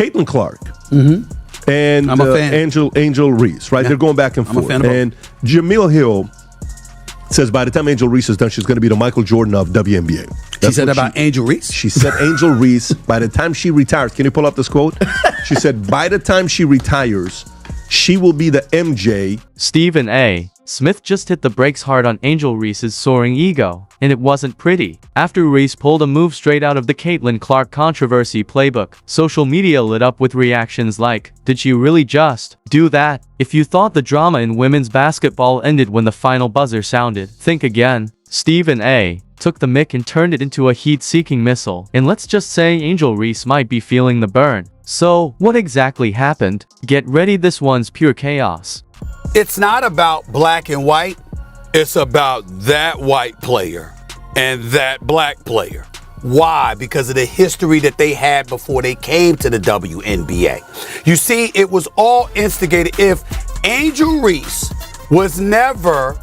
Caitlin Clark. And I'm a fan. Angel Reese, right? Yeah. They're going back and forth. I'm a fan of and Jamil Hill says by the time Angel Reese is done, she's going to be the Michael Jordan of WNBA. She said about Angel Reese? She said Angel Reese, by the time she retires, can you pull up this quote? She said, by the time she retires, she will be the MJ. Stephen A. Smith just hit the brakes hard on Angel Reese's soaring ego, and it wasn't pretty. After Reese pulled a move straight out of the Caitlin Clark controversy playbook, social media lit up with reactions like, did she really just do that? If you thought the drama in women's basketball ended when the final buzzer sounded, think again. Stephen A. took the mic and turned it into a heat-seeking missile, and let's just say Angel Reese might be feeling the burn. So, what exactly happened? Get ready, this one's pure chaos. It's not about black and white. It's about that white player and that black player. Why? Because of the history that they had before they came to the WNBA. You see, it was all instigated. If Angel Reese was never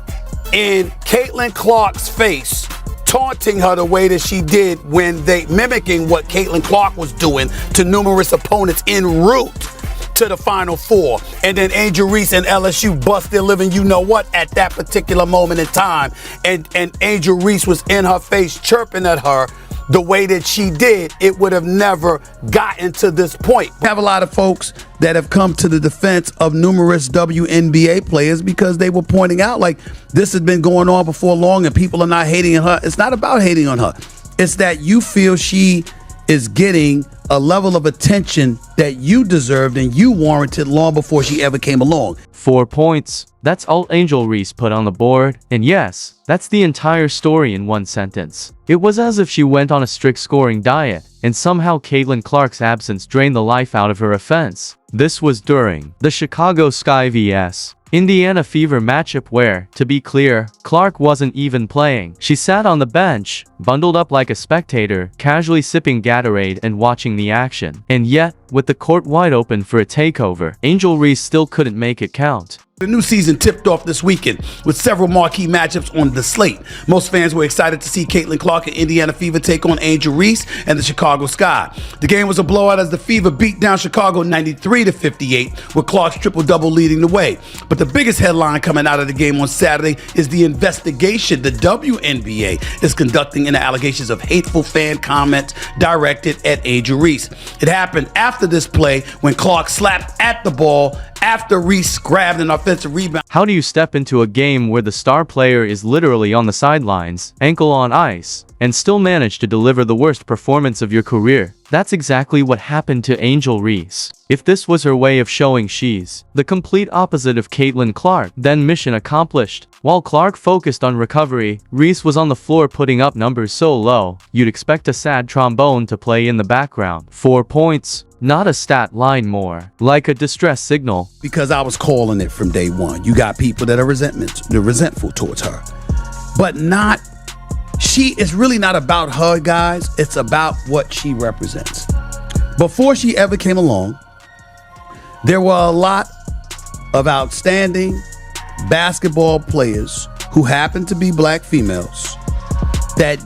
in Caitlin Clark's face, taunting her the way that she did when they mimicking what Caitlin Clark was doing to numerous opponents en route to the Final Four, and then Angel Reese and LSU bust their living, you know what, at that particular moment in time, and Angel Reese was in her face chirping at her the way that she did, it would have never gotten to this point. We have a lot of folks that have come to the defense of numerous WNBA players because they were pointing out like this has been going on before long and people are not hating on her. It's not about hating on her. It's that you feel she is getting a level of attention that you deserved and you warranted long before she ever came along. 4 points. That's all Angel Reese put on the board. And yes, that's the entire story in one sentence. It was as if she went on a strict scoring diet, and somehow Caitlin Clark's absence drained the life out of her offense. This was during the Chicago Sky vs. Indiana Fever matchup where, to be clear, Clark wasn't even playing. She sat on the bench, bundled up like a spectator, casually sipping Gatorade and watching the action. And yet, with the court wide open for a takeover, Angel Reese still couldn't make it count. The new season tipped off this weekend with several marquee matchups on the slate. Most fans were excited to see Caitlin Clark and Indiana Fever take on Angel Reese and the Chicago Sky. The game was a blowout as the Fever beat down Chicago 93-58 with Clark's triple-double leading the way. But the biggest headline coming out of the game on Saturday is the investigation the WNBA is conducting into allegations of hateful fan comments directed at Angel Reese. It happened after this play when Clark slapped at the ball after Reese grabbed an offensive rebound. How do you step into a game where the star player is literally on the sidelines, ankle on ice, and still manage to deliver the worst performance of your career? That's exactly what happened to Angel Reese. If this was her way of showing she's the complete opposite of Caitlin Clark, then mission accomplished. While Clark focused on recovery, Reese was on the floor putting up numbers so low, you'd expect a sad trombone to play in the background. 4 points. Not a stat line, more like a distress signal. Because I was calling it from day one. You got people that are resentful towards her. But it's really not about her, guys. It's about what she represents. Before she ever came along, there were a lot of outstanding basketball players who happened to be black females that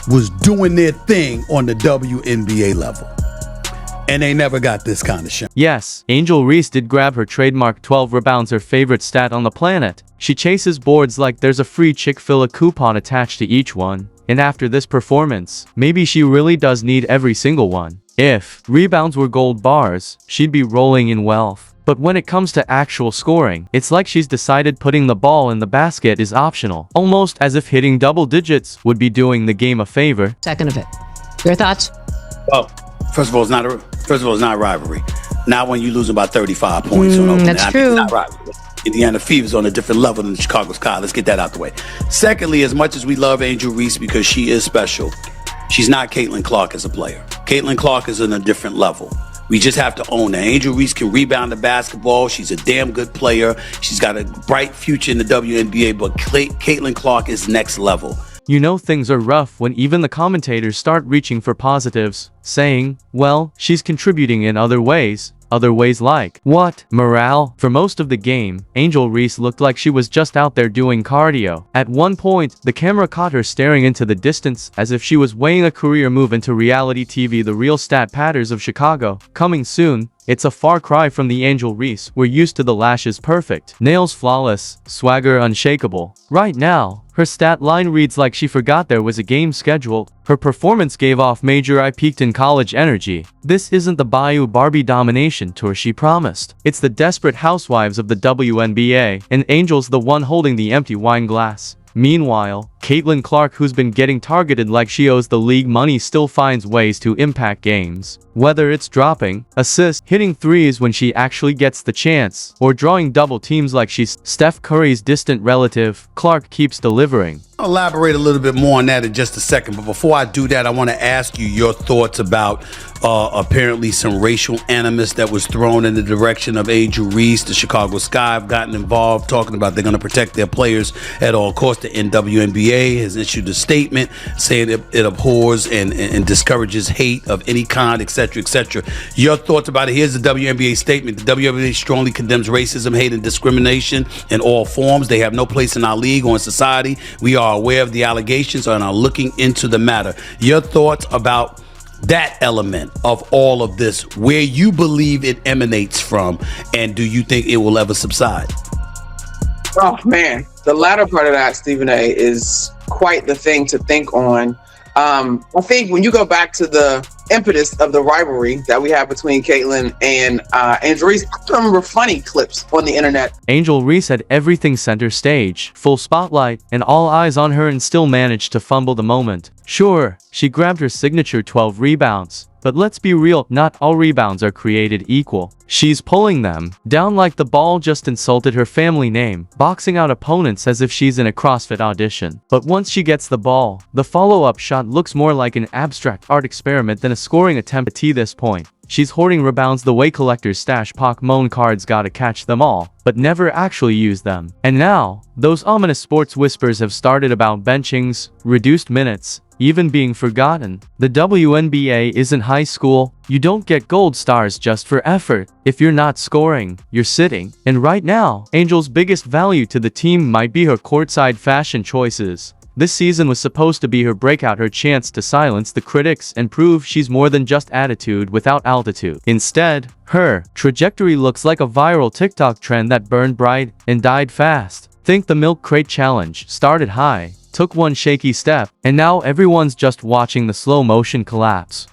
was doing their thing on the WNBA level. And they never got this kind of shot. Yes, Angel Reese did grab her trademark 12 rebounds, her favorite stat on the planet. She chases boards like there's a free Chick-fil-A coupon attached to each one. And after this performance, maybe she really does need every single one. If rebounds were gold bars, she'd be rolling in wealth. But when it comes to actual scoring, it's like she's decided putting the ball in the basket is optional. Almost as if hitting double digits would be doing the game a favor. Second of it. Your thoughts? Well, first of all, it's not rivalry. Not when you lose about 35 points. That's true. It's not rivalry. Indiana Fever's on a different level than the Chicago Sky. Let's get that out the way. Secondly, as much as we love Angel Reese because she is special, she's not Caitlin Clark as a player. Caitlin Clark is on a different level. We just have to own that. Angel Reese can rebound the basketball. She's a damn good player. She's got a bright future in the WNBA, but Caitlin Clark is next level. You know things are rough when even the commentators start reaching for positives, saying, well, she's contributing in other ways. other ways like what? Morale? For most of the game, Angel Reese looked like she was just out there doing cardio. At one point, the camera caught her staring into the distance as if she was weighing a career move into reality TV. The real stat patters of Chicago. Coming soon. It's a far cry from the Angel Reese we're used to. The lashes perfect, nails flawless, swagger unshakable. Right now, her stat line reads like she forgot there was a game scheduled. Her performance gave off major "I peaked in college" energy. This isn't the Bayou Barbie domination tour she promised. It's the desperate housewives of the WNBA, and Angel's the one holding the empty wine glass. Meanwhile, Caitlin Clark, who's been getting targeted like she owes the league money, still finds ways to impact games. Whether it's dropping assists, hitting threes when she actually gets the chance, or drawing double teams like she's Steph Curry's distant relative, Clark keeps delivering. I'll elaborate a little bit more on that in just a second, but before I do that, I want to ask you your thoughts about apparently some racial animus that was thrown in the direction of Angel Reese. The Chicago Sky have gotten involved, talking about they're going to protect their players at all costs. The WNBA has issued a statement saying it abhors and discourages hate of any kind, etc., etc. Your thoughts about it? Here's the WNBA statement. The WNBA strongly condemns racism, hate, and discrimination in all forms. They have no place in our league or in society. We are aware of the allegations and are looking into the matter. Your thoughts about that element of all of this, where you believe it emanates from, and do you think it will ever subside? Oh man, the latter part of that, Stephen A, is quite the thing to think on. I think when you go back to the impetus of the rivalry that we have between Caitlin and Angel Reese, I remember funny clips on the internet. Angel Reese had everything center stage, full spotlight, and all eyes on her, and still managed to fumble the moment. Sure, she grabbed her signature 12 rebounds, but let's be real, not all rebounds are created equal. She's pulling them down like the ball just insulted her family name, boxing out opponents as if she's in a CrossFit audition. But once she gets the ball, the follow-up shot looks more like an abstract art experiment than a scoring attempt. At this point, she's hoarding rebounds the way collectors stash Pokemon cards, gotta catch them all, but never actually use them. And now, those ominous sports whispers have started about benchings, reduced minutes, even being forgotten. The WNBA isn't high school. You don't get gold stars just for effort. If you're not scoring, you're sitting. And right now, Angel's biggest value to the team might be her courtside fashion choices. This season was supposed to be her breakout, her chance to silence the critics and prove she's more than just attitude without altitude. Instead, her trajectory looks like a viral TikTok trend that burned bright and died fast. Think the milk crate challenge started high, took one shaky step, and now everyone's just watching the slow motion collapse.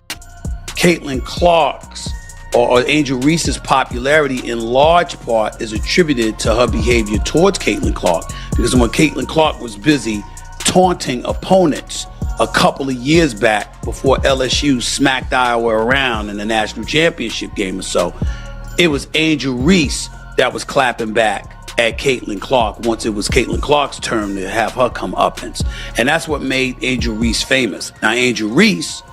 Caitlin Clark's or Angel Reese's popularity in large part is attributed to her behavior towards Caitlin Clark, because when Caitlin Clark was busy taunting opponents a couple of years back before LSU smacked Iowa around in the national championship game or so, it was Angel Reese that was clapping back at Caitlin Clark once it was Caitlin Clark's turn to have her come uppance. And that's what made Angel Reese famous. Now, Angel Reese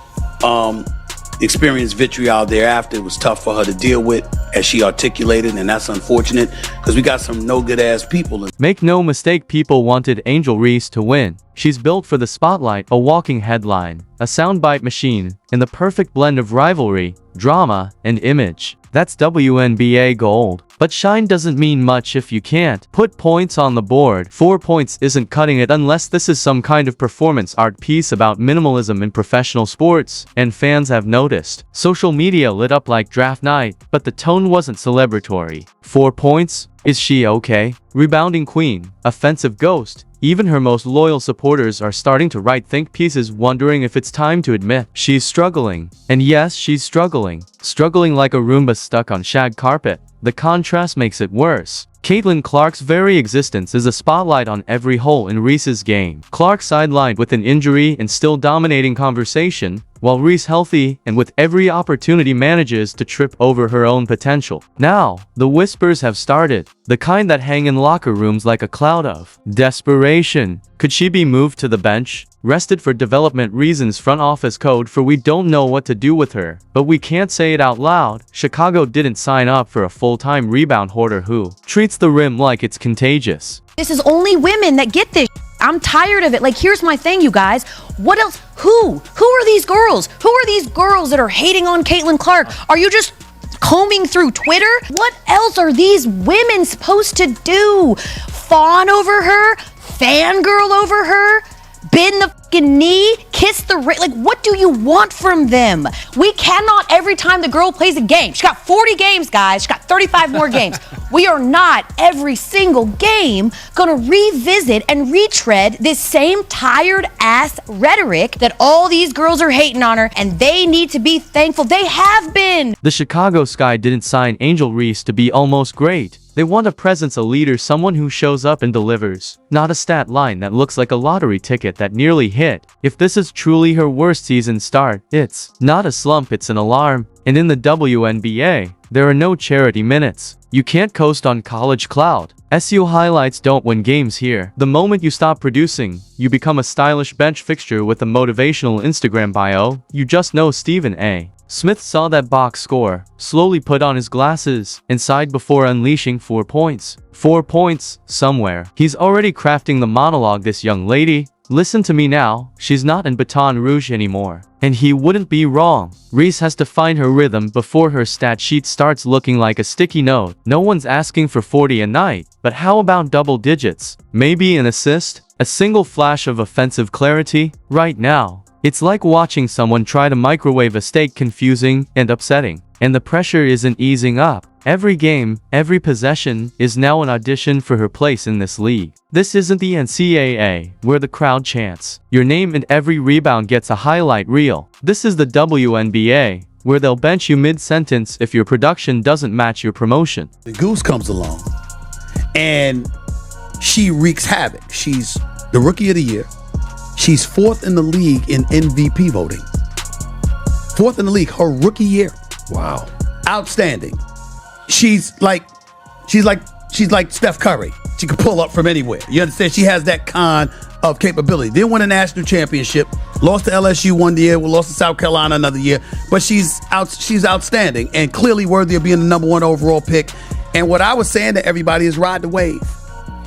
experienced vitriol thereafter. It was tough for her to deal with, as she articulated, and that's unfortunate because we got some no good ass people. Make no mistake, people wanted Angel Reese to win. She's built for the spotlight, a walking headline, a soundbite machine, and the perfect blend of rivalry, drama, and image. That's WNBA gold. But shine doesn't mean much if you can't put points on the board. 4 points isn't cutting it unless this is some kind of performance art piece about minimalism in professional sports, and fans have noticed. Social media lit up like draft night, but the tone wasn't celebratory. 4 points? Is she okay? Rebounding queen, offensive ghost. Even her most loyal supporters are starting to write think pieces wondering if it's time to admit she's struggling. And yes, she's struggling. Struggling like a Roomba stuck on shag carpet. The contrast makes it worse. Caitlin Clark's very existence is a spotlight on every hole in Reese's game. Clark sidelined with an injury and still dominating conversation, while Reese healthy and with every opportunity manages to trip over her own potential. Now, the whispers have started, the kind that hang in locker rooms like a cloud of desperation. Could she be moved to the bench? Rested for development reasons, front office code for we don't know what to do with her. But we can't say it out loud. Chicago didn't sign up for a full-time rebound hoarder who treats the rim like it's contagious. This is only women that get this. I'm tired of it. Like, here's my thing, you guys. What else? Who are these girls? Who are these girls that are hating on Caitlin Clark? Are you just combing through Twitter? What else are these women supposed to do? Fawn over her? Fangirl over her? Bend the fucking knee? Kiss the ring? Like, what do you want from them? We cannot, every time the girl plays a game, she got 40 games, guys. She got 35 more games. We are not, every single game, gonna revisit and retread this same tired ass rhetoric that all these girls are hating on her, and they need to be thankful. They have been. The Chicago Sky didn't sign Angel Reese to be almost great. They want a presence, a leader, someone who shows up and delivers, not a stat line that looks like a lottery ticket that nearly hit. If this is truly her worst season start, it's not a slump, it's an alarm. And in the WNBA, there are no charity minutes. You can't coast on college cloud. SU highlights don't win games here. The moment you stop producing, you become a stylish bench fixture with a motivational Instagram bio. You just know Stephen A. Smith saw that box score, slowly put on his glasses, and sighed before unleashing 4 points. 4 points, somewhere. He's already crafting the monologue. This young lady, listen to me now, she's not in Baton Rouge anymore. And he wouldn't be wrong. Reese has to find her rhythm before her stat sheet starts looking like a sticky note. No one's asking for 40 a night, but how about double digits? Maybe an assist? A single flash of offensive clarity? Right now, it's like watching someone try to microwave a steak, confusing and upsetting. And the pressure isn't easing up. Every game, every possession, is now an audition for her place in this league. This isn't the NCAA, where the crowd chants your name and every rebound gets a highlight reel. This is the WNBA, where they'll bench you mid-sentence if your production doesn't match your promotion. The Goose comes along, and she wreaks havoc. She's the Rookie of the Year. She's 4th in the league in MVP voting. 4th in the league, her rookie year. Wow. Outstanding. She's like Steph Curry. She can pull up from anywhere. You understand? She has that kind of capability. Didn't win a national championship. Lost to LSU one year. We lost to South Carolina another year. But she's outstanding and clearly worthy of being the #1 overall pick. And what I was saying to everybody is ride the wave.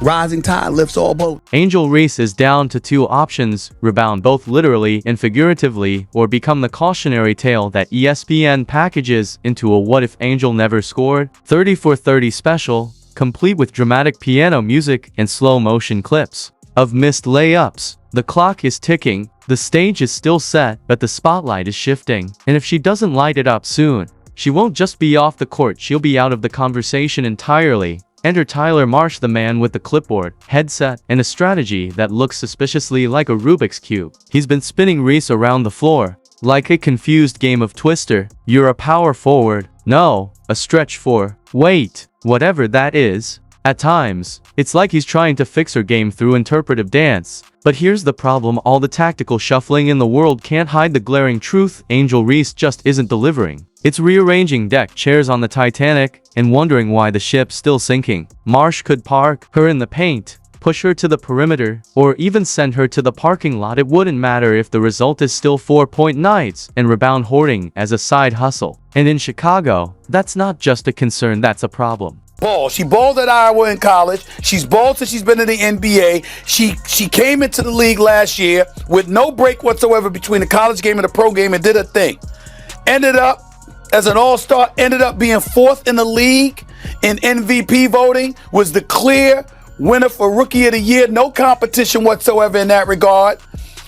Rising tide lifts all boats. Angel Reese is down to 2 options: rebound both literally and figuratively, or become the cautionary tale that ESPN packages into a What If Angel Never Scored 30 for 30 special, complete with dramatic piano music and slow motion clips of missed layups. The clock is ticking, the stage is still set, but the spotlight is shifting. And if she doesn't light it up soon, she won't just be off the court, she'll be out of the conversation entirely. Enter Tyler Marsh, the man with the clipboard, headset, and a strategy that looks suspiciously like a Rubik's Cube. He's been spinning Reese around the floor, like a confused game of Twister. You're a power forward. No, a stretch four. Wait, whatever that is. At times, it's like he's trying to fix her game through interpretive dance. But here's the problem: all the tactical shuffling in the world can't hide the glaring truth. Angel Reese just isn't delivering. It's rearranging deck chairs on the Titanic and wondering why the ship's still sinking. Marsh could park her in the paint, push her to the perimeter, or even send her to the parking lot. It wouldn't matter if the result is still 4-point nights and rebound hoarding as a side hustle. And in Chicago, that's not just a concern, that's a problem. Ball. She balled at Iowa in college. She's balled since she's been in the NBA. She came into the league last year with no break whatsoever between the college game and the pro game and did her thing. Ended up as an all-star, ended up being 4th in the league in MVP voting, was the clear winner for Rookie of the Year. No competition whatsoever in that regard.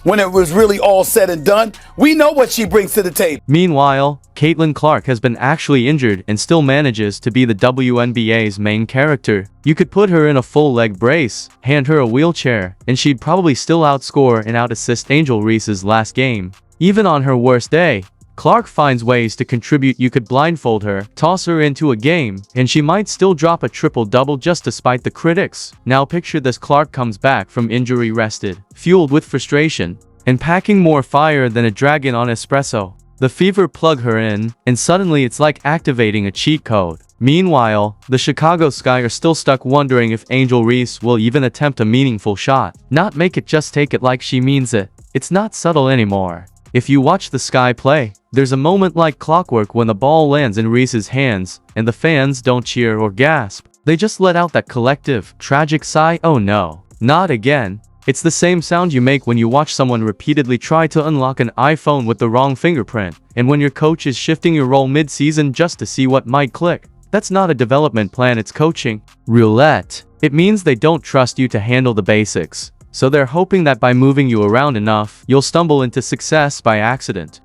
When it was really all said and done, we know what she brings to the table. Meanwhile, Caitlin Clark has been actually injured and still manages to be the WNBA's main character. You could put her in a full leg brace, hand her a wheelchair, and she'd probably still outscore and out-assist Angel Reese's last game. Even on her worst day, Clark finds ways to contribute. You could blindfold her, toss her into a game, and she might still drop a triple-double just despite the critics. Now picture this: Clark comes back from injury rested, fueled with frustration, and packing more fire than a dragon on espresso. The Fever plug her in, and suddenly it's like activating a cheat code. Meanwhile, the Chicago Sky are still stuck wondering if Angel Reese will even attempt a meaningful shot. Not make it, just take it like she means it. It's not subtle anymore. If you watch the Sky play, there's a moment like clockwork when the ball lands in Reese's hands, and the fans don't cheer or gasp. They just let out that collective, tragic sigh. Oh no, not again. It's the same sound you make when you watch someone repeatedly try to unlock an iPhone with the wrong fingerprint, and when your coach is shifting your role mid-season just to see what might click. That's not a development plan, it's coaching. Roulette. It means they don't trust you to handle the basics. So they're hoping that by moving you around enough, you'll stumble into success by accident.